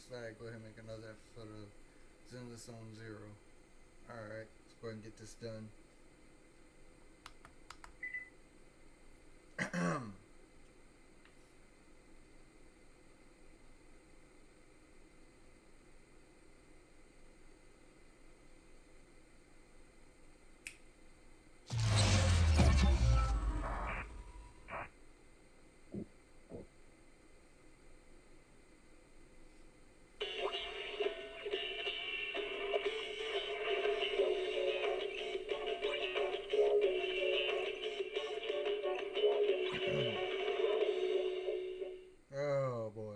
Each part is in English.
swag, go ahead and make another episode of Zenless on Zero. Alright, let's go ahead and get this done. Oh boy.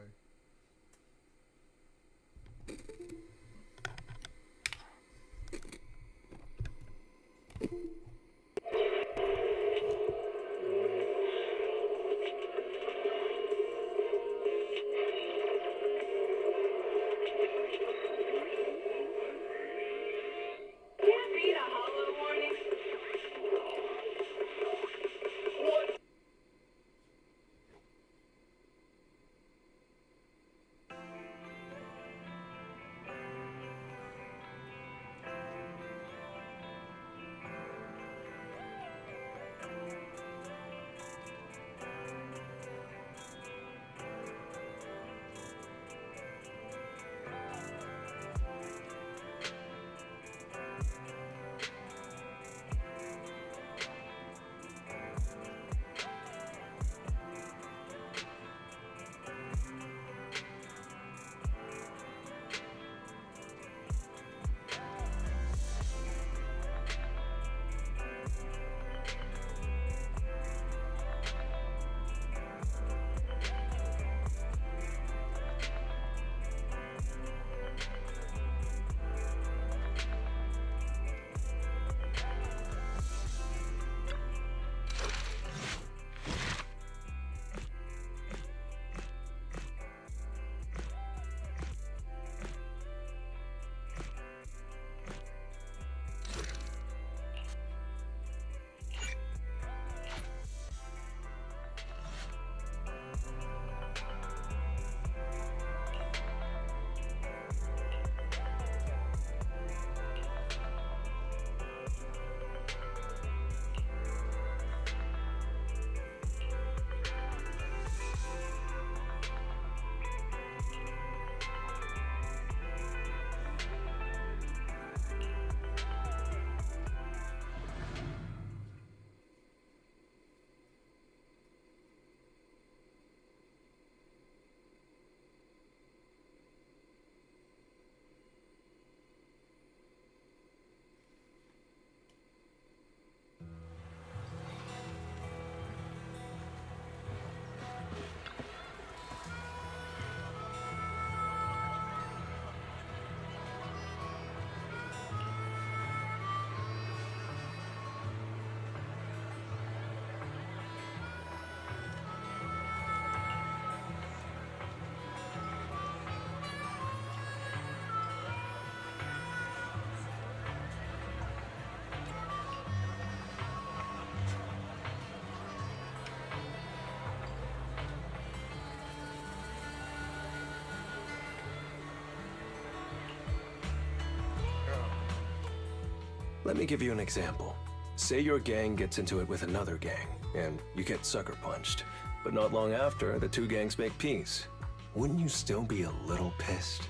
Let me give you an example. Say your gang gets into it with another gang, and you get sucker punched. But not long after, the two gangs make peace. Wouldn't you still be a little pissed?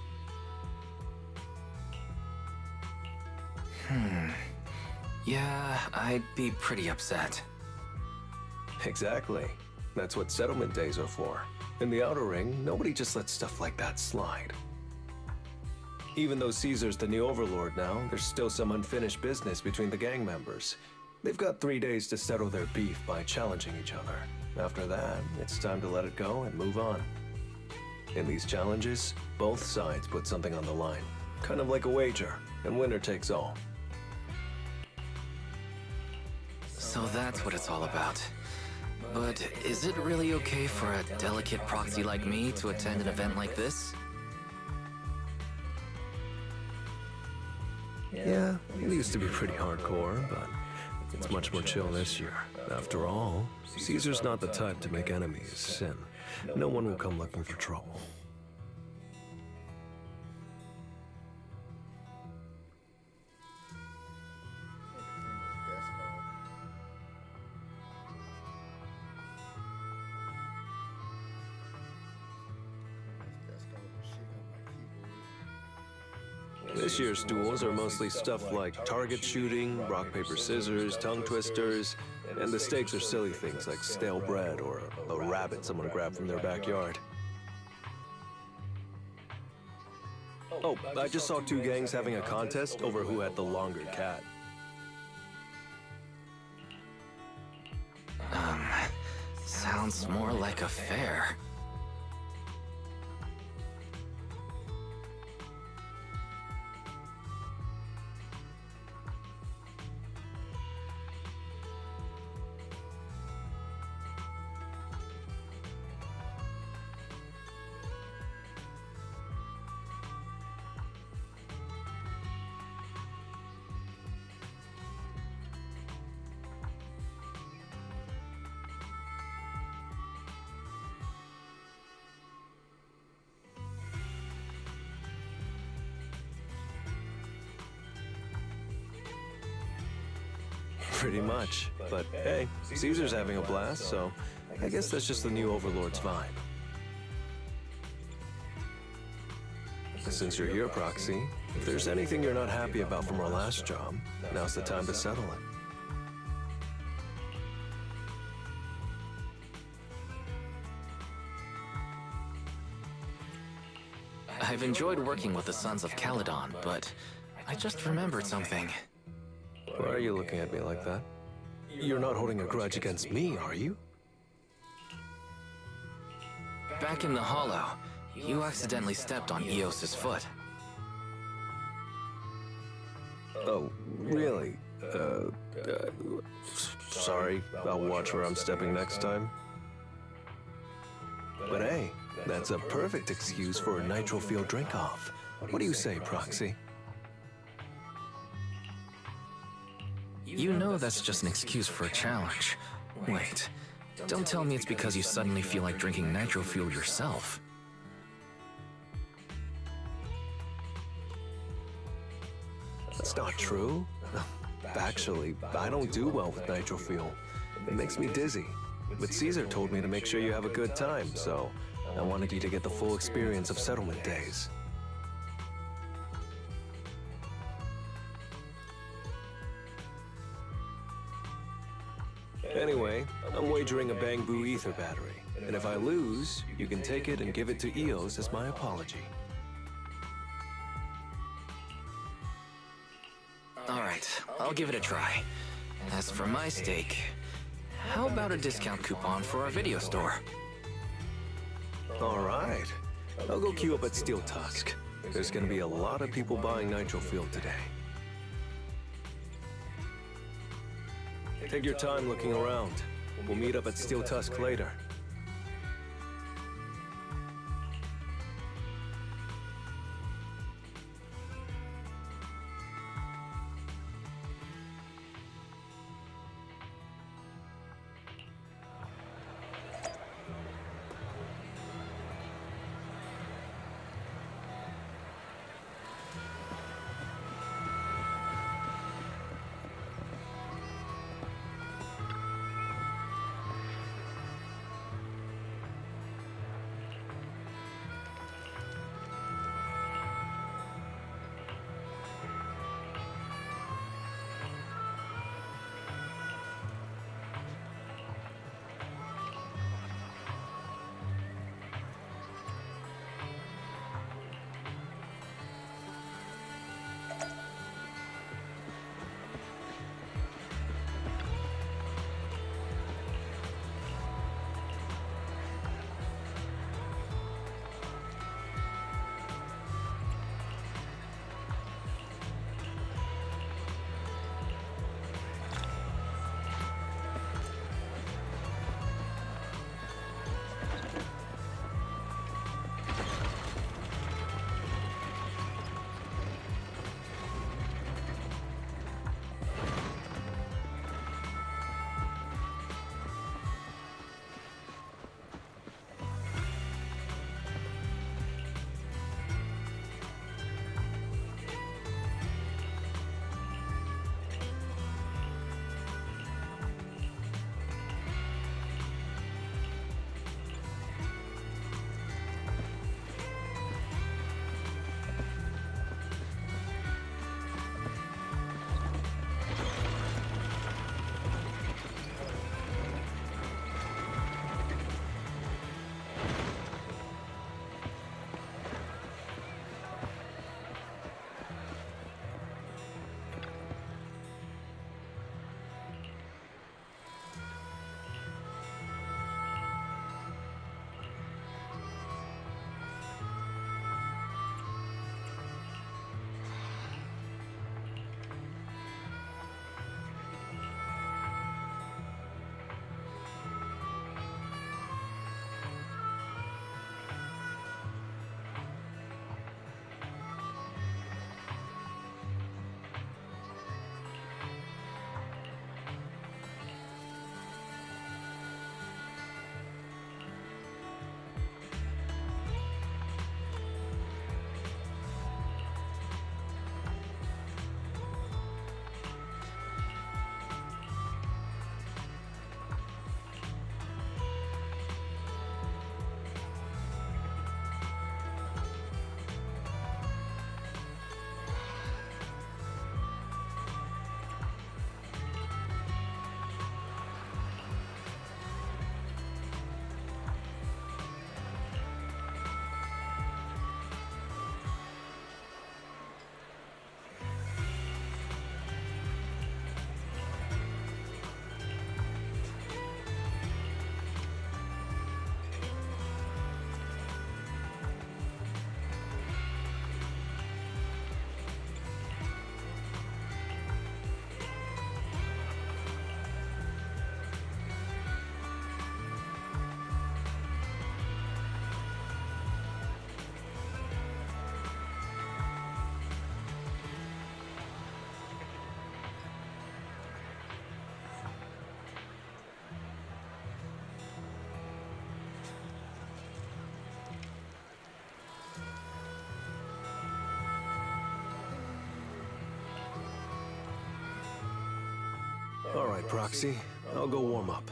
Yeah, I'd be pretty upset. Exactly. That's what settlement days are for. In the Outer Ring, nobody just lets stuff like that slide. Even though Caesar's the new overlord now, there's still some unfinished business between the gang members. They've got 3 days to settle their beef by challenging each other. After that, it's time to let it go and move on. In these challenges, both sides put something on the line. Kind of like a wager, and winner takes all. So that's what it's all about. But is it really okay for a delicate proxy like me to attend an event like this? Yeah, it used to be pretty hardcore, but it's much more chill this year. After all, Caesar's not the type to make enemies, and no one will come looking for trouble. This year's duels are mostly stuff like target shooting, rock, paper, scissors, tongue twisters, and the stakes are silly things like stale bread or a rabbit someone grabbed from their backyard. Oh, I just saw two gangs having a contest over who had the longer cat. Sounds more like a fair. Pretty much. But hey, Caesar's having a blast, so I guess that's just the new Overlord's vibe. Since you're here, Proxy, if there's anything you're not happy about from our last job, now's the time to settle it. I've enjoyed working with the Sons of Caledon, but I just remembered something. Why are you looking at me like that? You're not holding a grudge against me, are you? Back in the Hollow, you accidentally stepped on Eos's foot. Oh, really? Sorry. I'll watch where I'm stepping next time. But hey, that's a perfect excuse for a nitro field drink-off. What do you say, Proxy? You know that's just an excuse for a challenge. Wait, don't tell me it's because you suddenly feel like drinking nitro fuel yourself. That's not true. Actually, I don't do well with nitro fuel. It makes me dizzy. But Caesar told me to make sure you have a good time, so I wanted you to get the full experience of settlement days. Anyway, I'm wagering a Bamboo Ether battery, and if I lose, you can take it and give it to Eos as my apology. Alright, I'll give it a try. As for my stake, how about a discount coupon for our video store? Alright, I'll go queue up at Steel Tusk. There's gonna be a lot of people buying nitro fuel today. Take your time looking around. We'll meet up at Steel Tusk later. right, Proxy. I'll go warm up.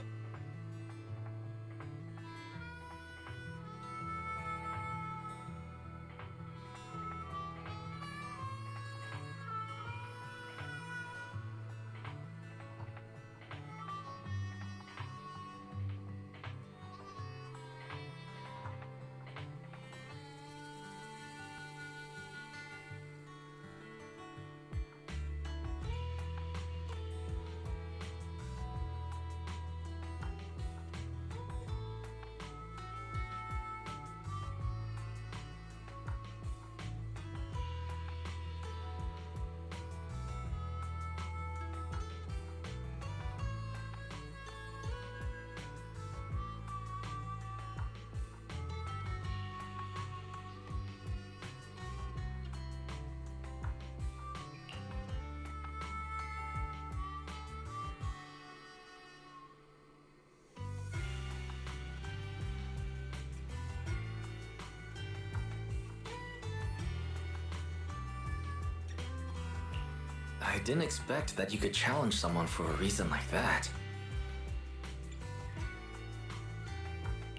I didn't expect that you could challenge someone for a reason like that.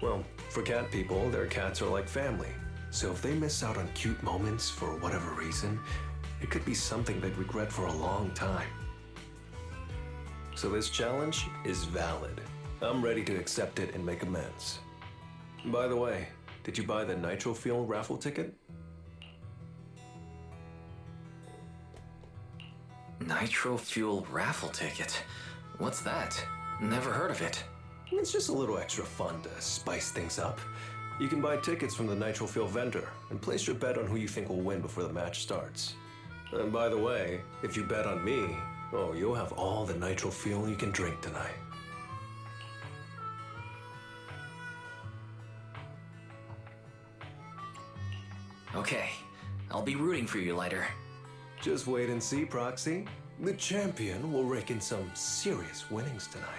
Well, for cat people, their cats are like family. So if they miss out on cute moments for whatever reason, it could be something they'd regret for a long time. So this challenge is valid. I'm ready to accept it and make amends. By the way, did you buy the Nitro Fuel raffle ticket? Nitro Fuel raffle ticket? What's that? Never heard of it. It's just a little extra fun to spice things up. You can buy tickets from the Nitro Fuel vendor and place your bet on who you think will win before the match starts. And by the way, if you bet on me, oh, you'll have all the Nitro Fuel you can drink tonight. Okay, I'll be rooting for you, Lighter. Just wait and see, Proxy. The champion will rake in some serious winnings tonight.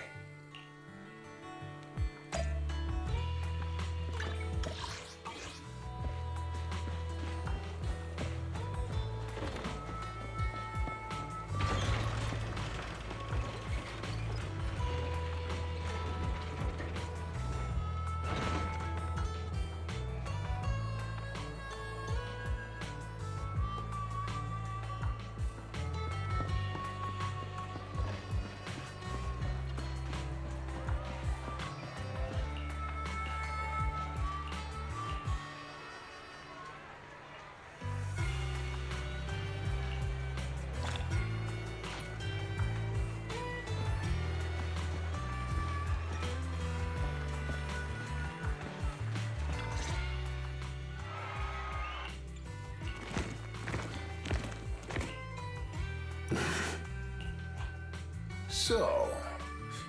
So,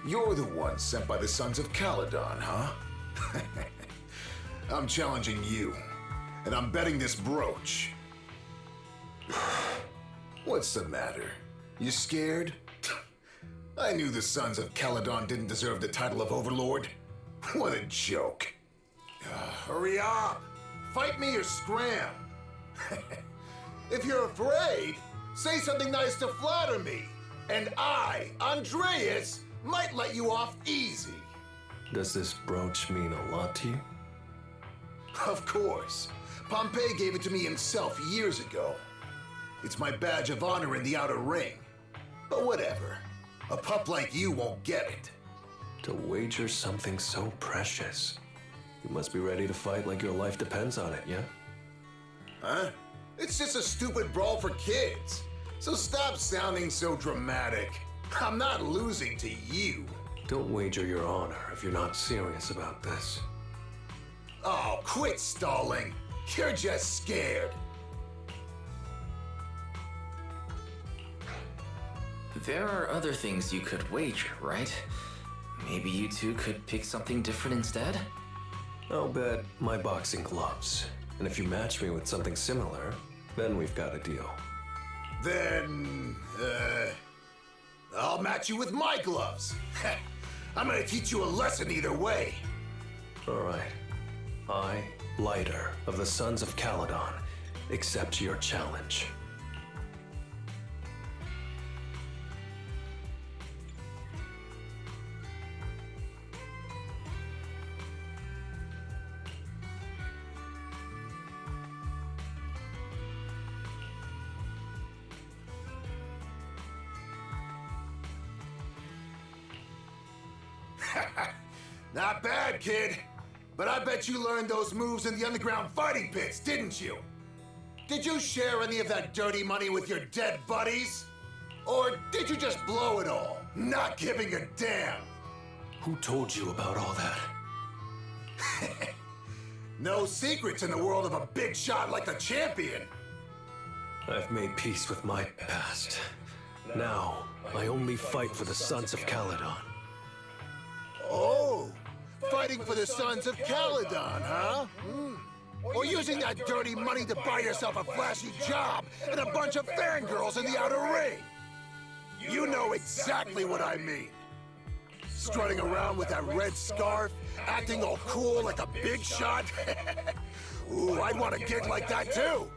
you're the one sent by the Sons of Caledon, huh? I'm challenging you, and I'm betting this brooch. What's the matter? You scared? I knew the Sons of Caledon didn't deserve the title of Overlord. What a joke. Hurry up! Fight me or scram! If you're afraid, say something nice to flatter me. And I, Andreas, might let you off easy. Does this brooch mean a lot to you? Of course. Pompey gave it to me himself years ago. It's my badge of honor in the outer ring. But whatever. A pup like you won't get it. To wager something so precious. You must be ready to fight like your life depends on it, yeah? Huh? It's just a stupid brawl for kids. So stop sounding so dramatic. I'm not losing to you. Don't wager your honor if you're not serious about this. Oh, quit stalling. You're just scared. There are other things you could wager, right? Maybe you two could pick something different instead? I'll bet my boxing gloves. And if you match me with something similar, then we've got a deal. Then, I'll match you with my gloves. I'm gonna teach you a lesson either way. All right. I, Lighter of the Sons of Caledon, accept your challenge. Not bad, kid. But I bet you learned those moves in the underground fighting pits, didn't you? Did you share any of that dirty money with your dead buddies? Or did you just blow it all, not giving a damn? Who told you about all that? No secrets in the world of a big shot like the champion. I've made peace with my past. Now, I only fight for the Sons of Caledon. Oh, fighting for the Sons of Caledon, huh? Or using that dirty money to buy yourself a flashy job and a bunch of fangirls in the outer ring. You know exactly what I mean. Strutting around with that red scarf, acting all cool like a big shot. Ooh, I'd want a gig like that too.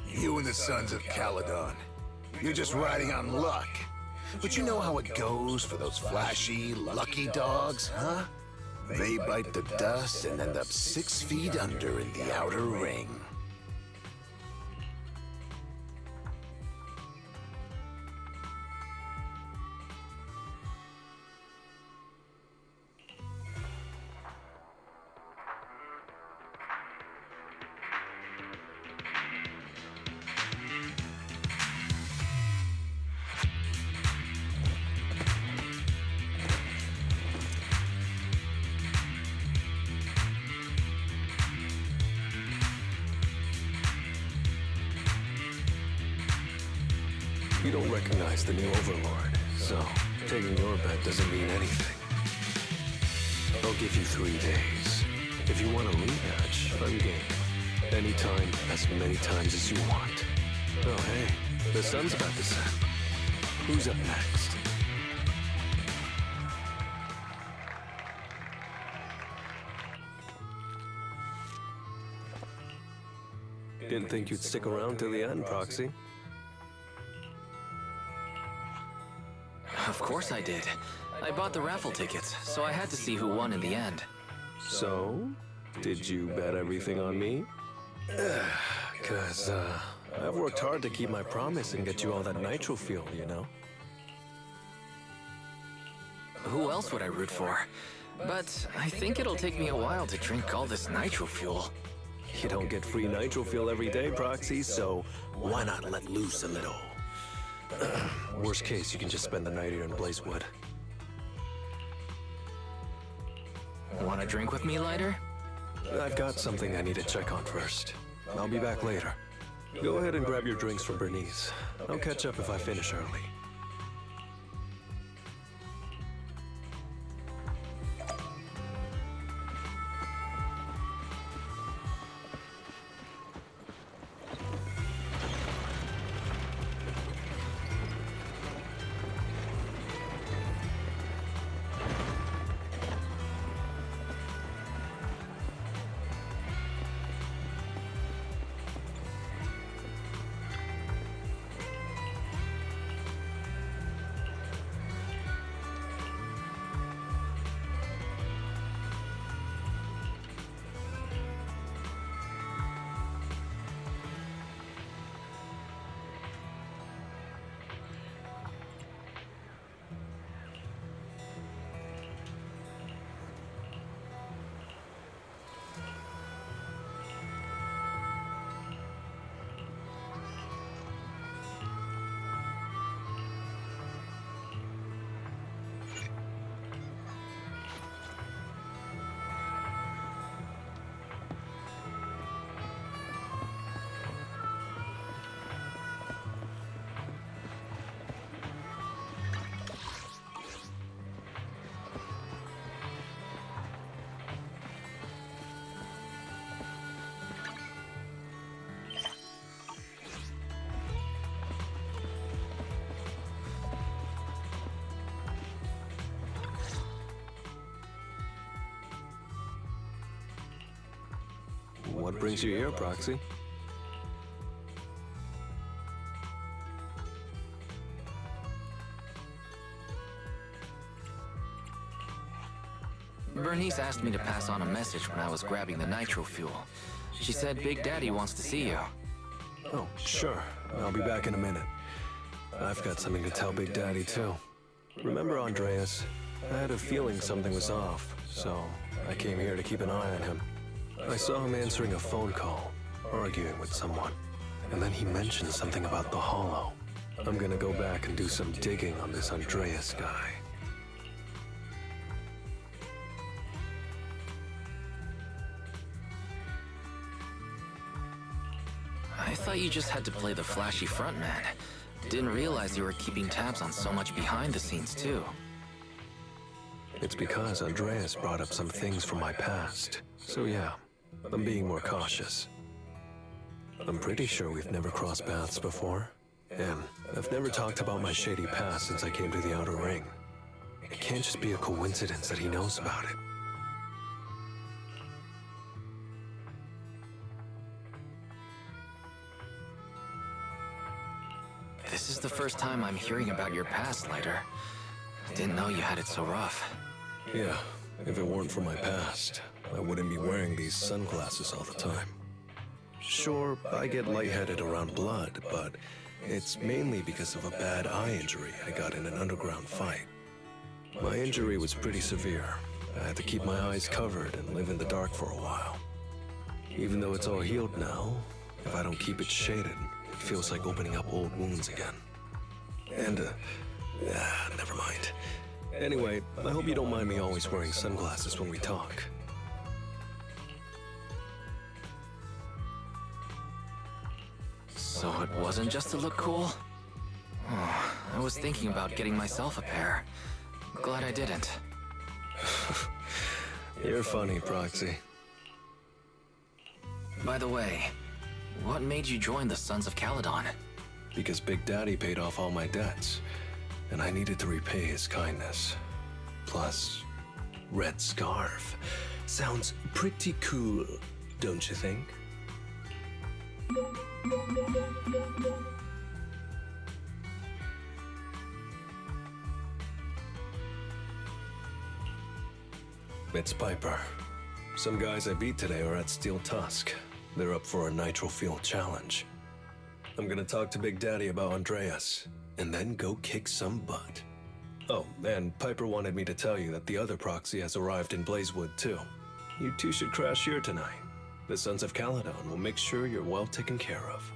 You and the Sons of Caledon. You're just riding on luck. But you know how it goes for those flashy, lucky dogs, huh? They bite the dust and end up 6 feet under in the outer ring. You don't recognize the new Overlord, so taking your bet doesn't mean anything. I'll give you 3 days. If you want a rematch, I'm game. Anytime, as many times as you want. Oh, hey, the sun's about to set. Who's up next? Didn't think you'd stick around till the end, Proxy. Of course I did. I bought the raffle tickets, so I had to see who won in the end. So, did you bet everything on me? Cause, I've worked hard to keep my promise and get you all that nitro fuel, you know? Who else would I root for? But I think it'll take me a while to drink all this nitro fuel. You don't get free nitro fuel every day, Proxy, so why not let loose a little? Worst case, you can just spend the night here in Blazewood. Want a drink with me, Lighter? I've got something I need to check on first. I'll be back later. Go ahead and grab your drinks from Bernice. I'll catch up if I finish early. What brings you here, Proxy? Bernice asked me to pass on a message when I was grabbing the nitro fuel. She said Big Daddy wants to see you. Oh, sure. I'll be back in a minute. I've got something to tell Big Daddy, too. Remember Andreas? I had a feeling something was off, so I came here to keep an eye on him. I saw him answering a phone call, arguing with someone, and then he mentioned something about the Hollow. I'm gonna go back and do some digging on this Andreas guy. I thought you just had to play the flashy frontman. Didn't realize you were keeping tabs on so much behind the scenes, too. It's because Andreas brought up some things from my past. So yeah, I'm being more cautious. I'm pretty sure we've never crossed paths before. And I've never talked about my shady past since I came to the Outer Ring. It can't just be a coincidence that he knows about it. This is the first time I'm hearing about your past, Lighter. Didn't know you had it so rough. Yeah, if it weren't for my past, I wouldn't be wearing these sunglasses all the time. Sure, I get lightheaded around blood, but it's mainly because of a bad eye injury I got in an underground fight. My injury was pretty severe. I had to keep my eyes covered and live in the dark for a while. Even though it's all healed now, if I don't keep it shaded, it feels like opening up old wounds again. And, never mind. Anyway, I hope you don't mind me always wearing sunglasses when we talk. So it wasn't just to look cool? Oh, I was thinking about getting myself a pair. Glad I didn't. You're funny, Proxy. By the way, what made you join the Sons of Caledon? Because Big Daddy paid off all my debts, and I needed to repay his kindness. Plus, Red Scarf. Sounds pretty cool, don't you think? It's Piper. Some guys I beat today are at Steel Tusk. They're up for a Nitro Field challenge. I'm gonna talk to Big Daddy about Andreas, and then go kick some butt. Oh, and Piper wanted me to tell you that the other proxy has arrived in Blazewood, too. You two should crash here tonight. The Sons of Caledon will make sure you're well taken care of.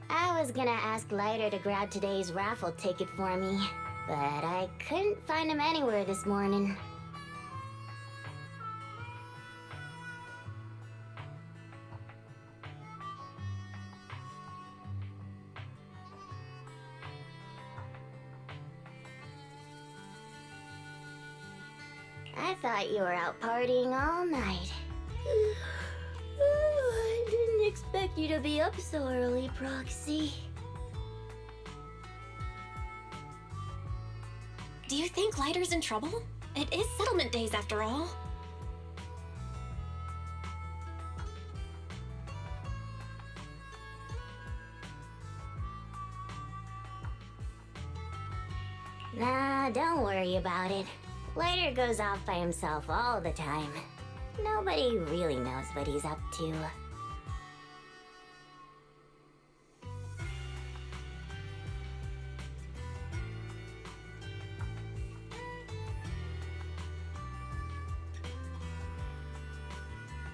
I was gonna ask Lighter to grab today's raffle ticket for me, but I couldn't find him anywhere this morning. I thought you were out partying all night. I didn't expect you to be up so early, Proxy. Do you think Lighter's in trouble? It is settlement days after all. Nah, don't worry about it. Lighter goes off by himself all the time. Nobody really knows what he's up to.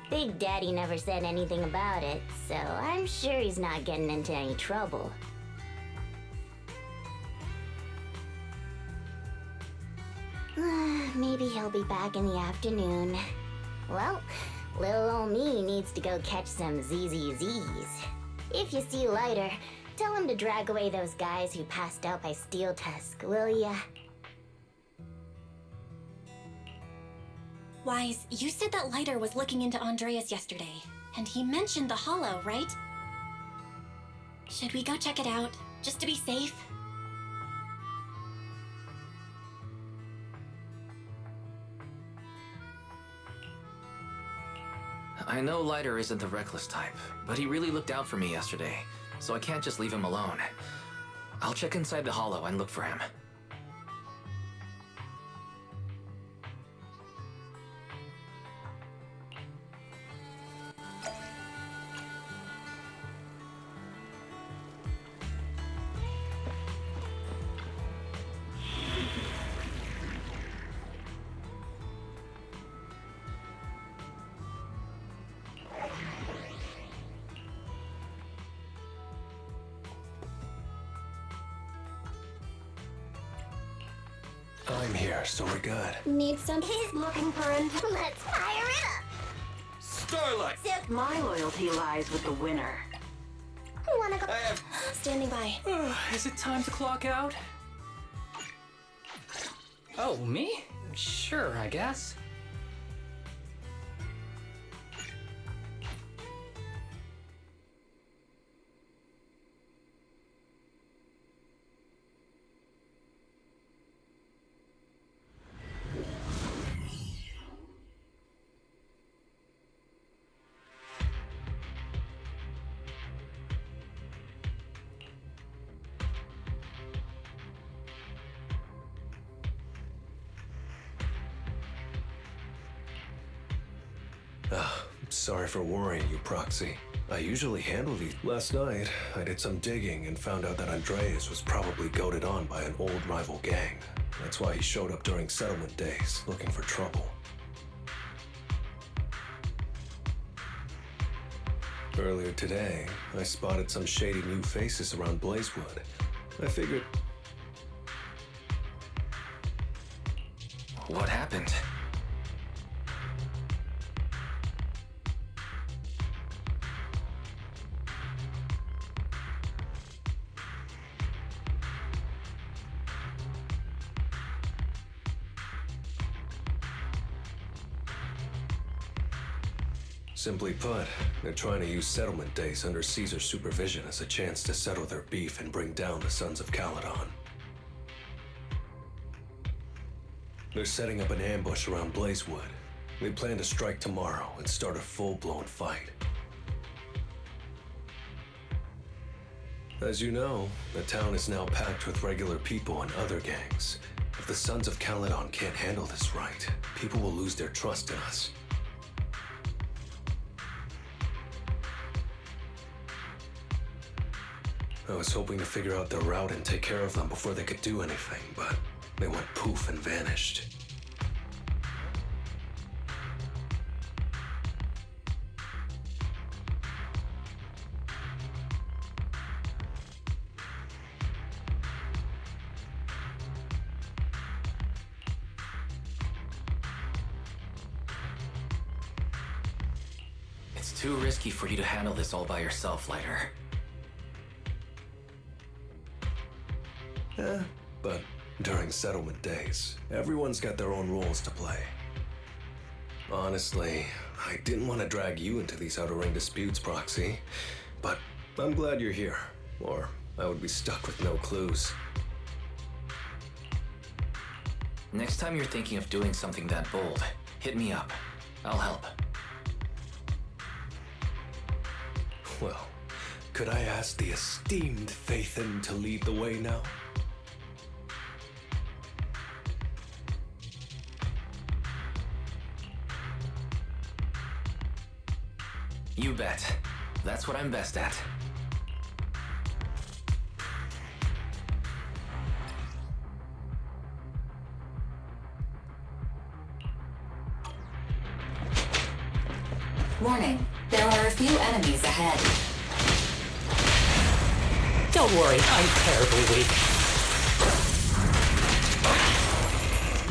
Big Daddy never said anything about it, so I'm sure he's not getting into any trouble. Maybe he'll be back in the afternoon. Well, little old me needs to go catch some ZZZs. If you see Lighter, tell him to drag away those guys who passed out by Steel Tusk, will ya? Wise, you said that Lighter was looking into Andreas yesterday, and he mentioned the Hollow, right? Should we go check it out, just to be safe? I know Lighter isn't the reckless type, but he really looked out for me yesterday, so I can't just leave him alone. I'll check inside the Hollow and look for him. I'm here, so we're good. Need some? He's looking for him. Let's fire it up! Starlight! My loyalty lies with the winner. Wanna go? Standing by. Is it time to clock out? Oh, me? Sure, I guess. Sorry for worrying you, Proxy. I usually handle these. Last night, I did some digging and found out that Andreas was probably goaded on by an old rival gang. That's why he showed up during settlement days, looking for trouble. Earlier today, I spotted some shady new faces around Blazewood. I figured... What happened? Simply put, they're trying to use settlement days under Caesar's supervision as a chance to settle their beef and bring down the Sons of Caledon. They're setting up an ambush around Blazewood. They plan to strike tomorrow and start a full-blown fight. As you know, the town is now packed with regular people and other gangs. If the Sons of Caledon can't handle this right, people will lose their trust in us. I was hoping to figure out their route and take care of them before they could do anything, but they went poof and vanished. It's too risky for you to handle this all by yourself, Lighter. But during settlement days, everyone's got their own roles to play. Honestly, I didn't want to drag you into these outer ring disputes, Proxy, but I'm glad you're here, or I would be stuck with no clues. Next time you're thinking of doing something that bold, hit me up. I'll help. Well, could I ask the esteemed Phaethon to lead the way now? You bet. That's what I'm best at. Warning, there are a few enemies ahead. Don't worry, I'm terribly weak.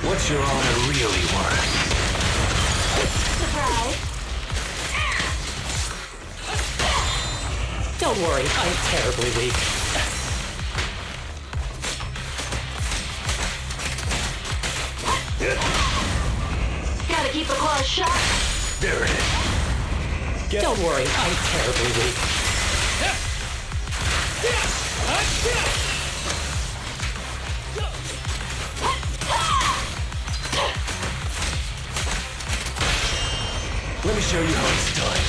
What's your honor really worth? Surprise. Don't worry, I'm terribly weak. Gotta keep the claws sharp. There it is. Don't worry, I'm terribly weak. Let me show you how it's done.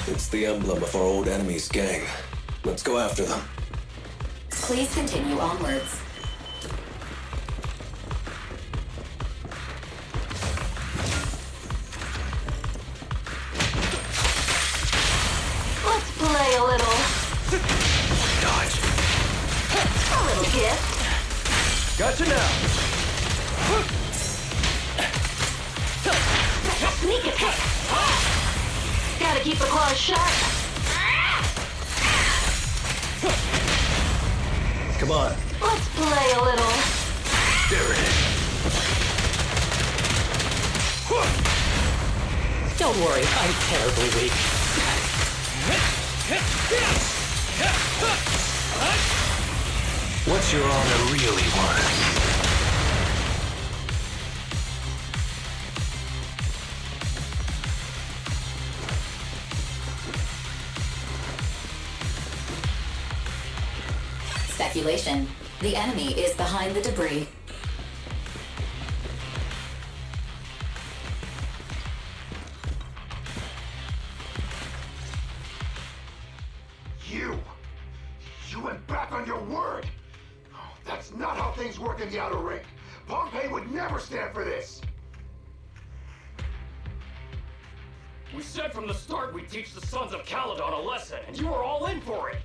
It's the emblem of our old enemy's gang. Let's go after them. Please continue onwards. Let's play a little. Dodge. A little gift. Gotcha now. Sneak attack. Gotta keep the claws sharp. Come on. Let's play a little. There it is. Don't worry, I'm terribly weak. What's your honor really worth? Speculation. The enemy is behind the debris. You went back on your word! Oh, that's not how things work in the outer ring. Pompeii would never stand for this! We said from the start we'd teach the Sons of Caledon a lesson, and you were all in for it!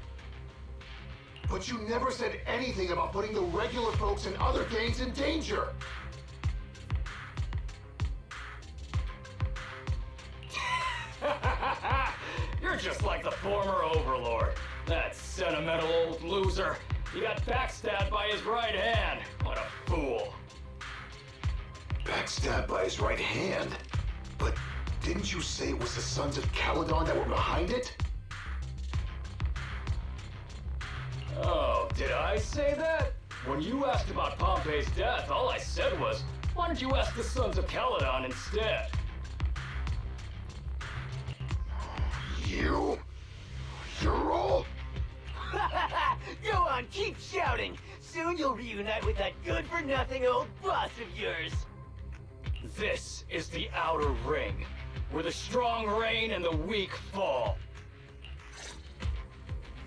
But you never said anything about putting the regular folks and other gangs in danger! You're just like the former Overlord. That sentimental old loser. He got backstabbed by his right hand. What a fool. Backstabbed by his right hand? But didn't you say it was the Sons of Caledon that were behind it? Oh, did I say that? When you asked about Pompey's death, all I said was, why don't you ask the Sons of Caledon instead? You're all... Go on, keep shouting! Soon you'll reunite with that good-for-nothing old boss of yours! This is the Outer Ring, where the strong reign and the weak fall.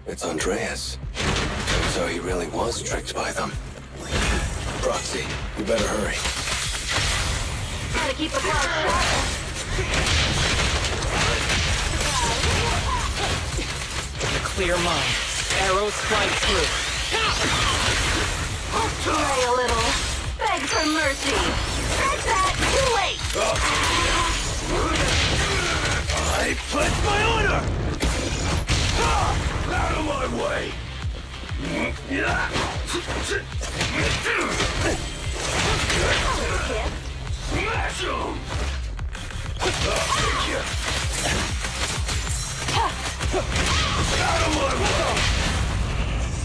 It's Andreas. Turns out he really was tricked by them. Proxy, you better hurry. Gotta keep the claws sharp. With a clear mind, arrows fly through. Let's play a little. Beg for mercy. That's that. Too late. I pledge my honor! Out of my way! Smash him! Out of my way!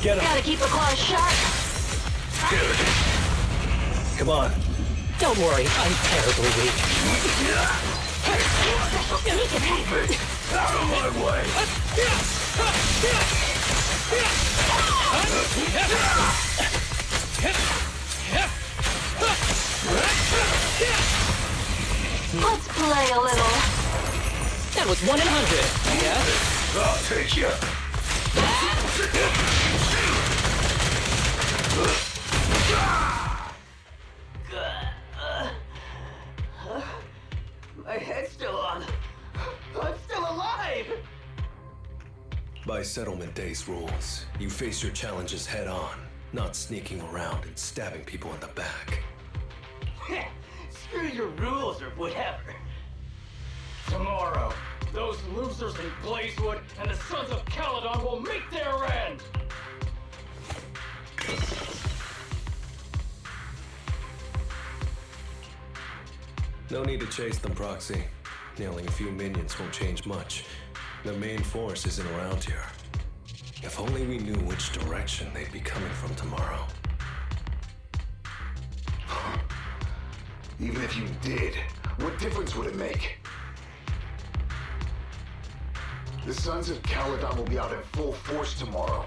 Get him! Gotta keep the claws sharp. Come on. Don't worry, I'm terribly weak. Out of my way! Let's play a little. That was 1 in 100, I guess. I'll take you. By Settlement Day's rules, you face your challenges head on, not sneaking around and stabbing people in the back. Screw your rules or whatever. Tomorrow, those losers in Blazewood and the Sons of Caledon will meet their end! No need to chase them, Proxy. Nailing a few minions won't change much. Their main force isn't around here. If only we knew which direction they'd be coming from tomorrow. Even if you did, what difference would it make? The Sons of Caledon will be out in full force tomorrow.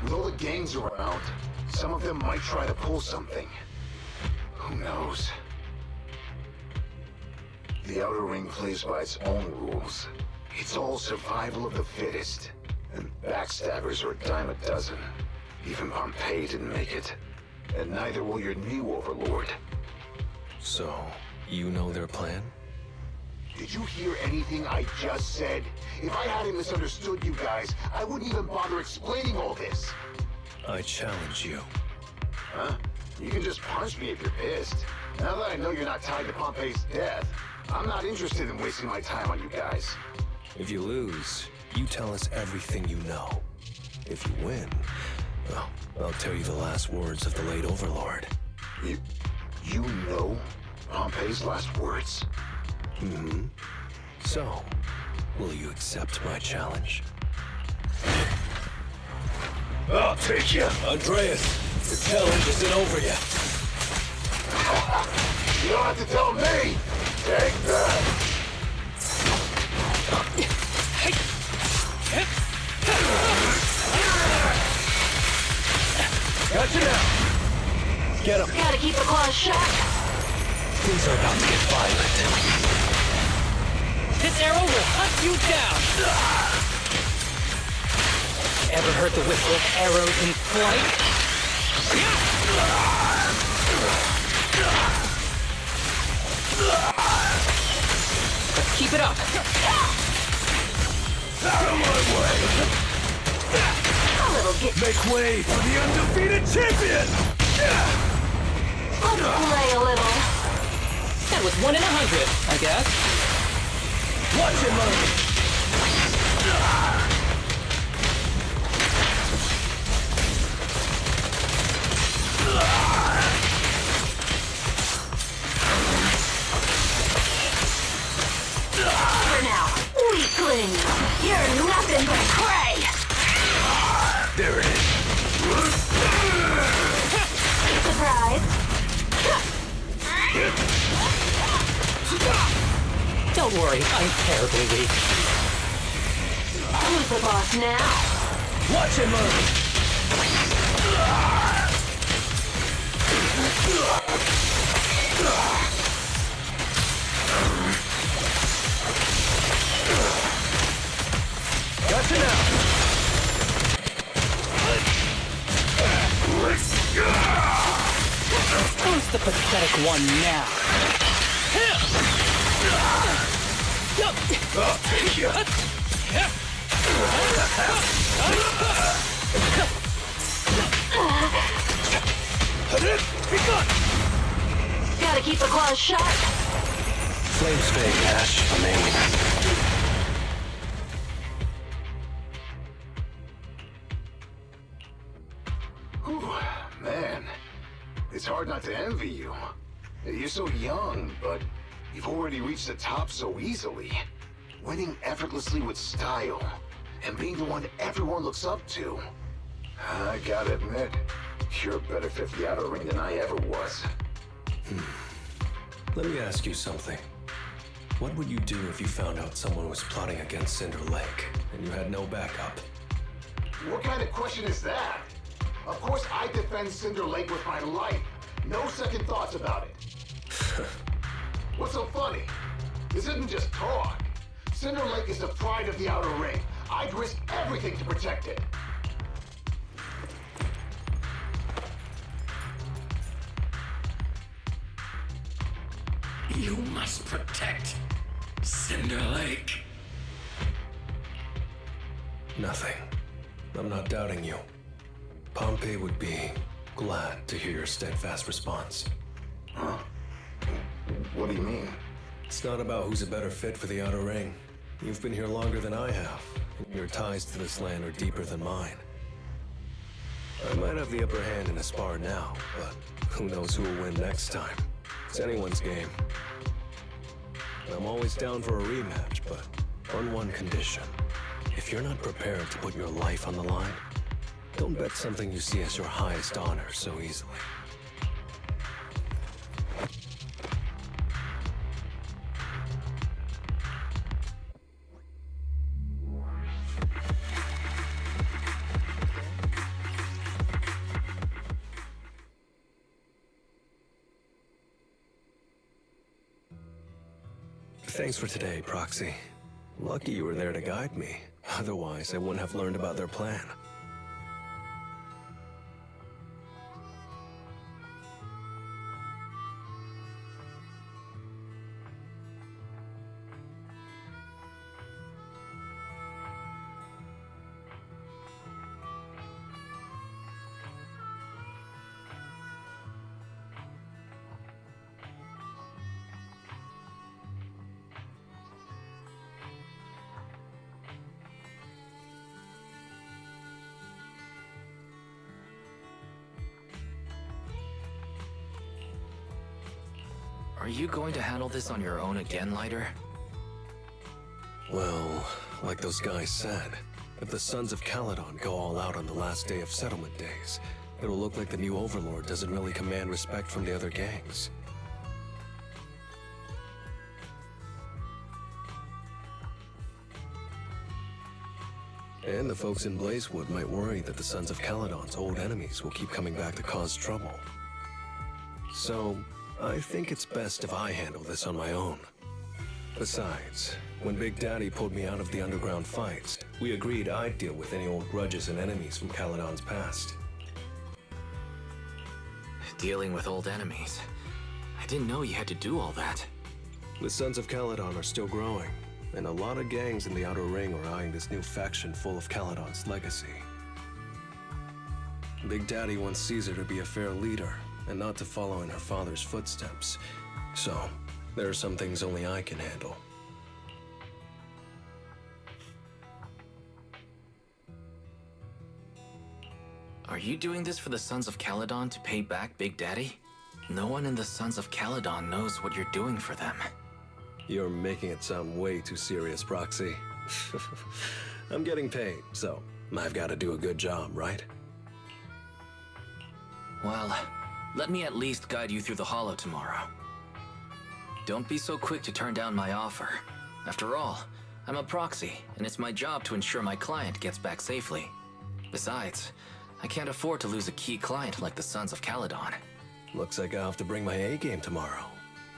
With all the gangs around, some of them might try to pull something. Who knows? The Outer Ring plays by its own rules. It's all survival of the fittest. And backstabbers are a dime a dozen. Even Pompeii didn't make it. And neither will your new overlord. So, you know their plan? Did you hear anything I just said? If I hadn't misunderstood you guys, I wouldn't even bother explaining all this. I challenge you. Huh? You can just punch me if you're pissed. Now that I know you're not tied to Pompeii's death, I'm not interested in wasting my time on you guys. If you lose, you tell us everything you know. If you win, well, I'll tell you the last words of the late Overlord. You know Pompeii's last words? Mm-hmm. So, will you accept my challenge? I'll take you. Andreas, the challenge isn't over yet. You don't have to tell me! Take that! Gotcha now! Get him! Gotta keep the claws shut! Things are about to get violent. This arrow will hunt you down! Ever heard the whistle of arrows in flight? Let's keep it up! Out of my way! A little get... Make way for the undefeated champion! Let's play a little. That was 1 in 100, I guess. Watch it, Murray! For now, weakling. You're nothing but prey. There it is. Surprise. Don't worry, I'm terribly weak. Who's the boss now? Watch it, Murray! Gotcha now! Who's the pathetic one now? I'll take you. Be gone! Gotta keep the claws shut. Flames fade, Ash. Remain. Man, it's hard not to envy you. You're so young, but you've already reached the top so easily. Winning effortlessly with style, and being the one everyone looks up to. I gotta admit, you're a better fit for the Outer Ring than I ever was. Let me ask you something. What would you do if you found out someone was plotting against Cinder Lake, and you had no backup? What kind of question is that? Of course I defend Cinder Lake with my life. No second thoughts about it. What's so funny? This isn't just talk. Cinder Lake is the pride of the Outer Ring. I'd risk everything to protect it. You must protect Cinder Lake. Nothing. I'm not doubting you. Pompey would be glad to hear your steadfast response. Huh? What do you mean? It's not about who's a better fit for the Outer Ring. You've been here longer than I have, and your ties to this land are deeper than mine. I might have the upper hand in a spar now, but who knows who will win next time. It's anyone's game. I'm always down for a rematch, but on one condition. If you're not prepared to put your life on the line, don't bet something you see as your highest honor so easily. Thanks for today, Proxy. Lucky you were there to guide me. Otherwise, I wouldn't have learned about their plan. Are you going to handle this on your own again, Lighter? Well, like those guys said, if the Sons of Caledon go all out on the last day of settlement days, it'll look like the new Overlord doesn't really command respect from the other gangs. And the folks in Blazewood might worry that the Sons of Caledon's old enemies will keep coming back to cause trouble. So, I think it's best if I handle this on my own. Besides, when Big Daddy pulled me out of the underground fights, we agreed I'd deal with any old grudges and enemies from Caledon's past. Dealing with old enemies. I didn't know you had to do all that. The Sons of Caledon are still growing, and a lot of gangs in the Outer Ring are eyeing this new faction full of Caledon's legacy. Big Daddy wants Caesar to be a fair leader, and not to follow in her father's footsteps. So, there are some things only I can handle. Are you doing this for the Sons of Caledon to pay back Big Daddy? No one in the Sons of Caledon knows what you're doing for them. You're making it sound way too serious, Proxy. I'm getting paid, so I've got to do a good job, right? Well, let me at least guide you through the Hollow tomorrow. Don't be so quick to turn down my offer. After all, I'm a proxy, and it's my job to ensure my client gets back safely. Besides, I can't afford to lose a key client like the Sons of Caledon. Looks like I'll have to bring my A-game tomorrow.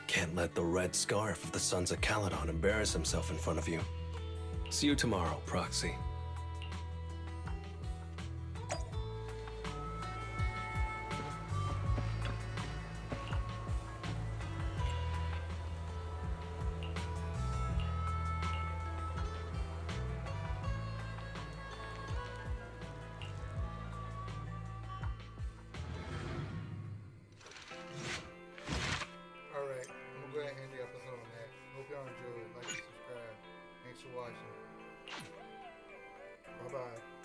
Can't let the red scarf of the Sons of Caledon embarrass himself in front of you. See you tomorrow, Proxy. Alright, I'm gonna go ahead and end the episode on that. Hope y'all enjoyed. Like and subscribe. Thanks for watching. Bye bye.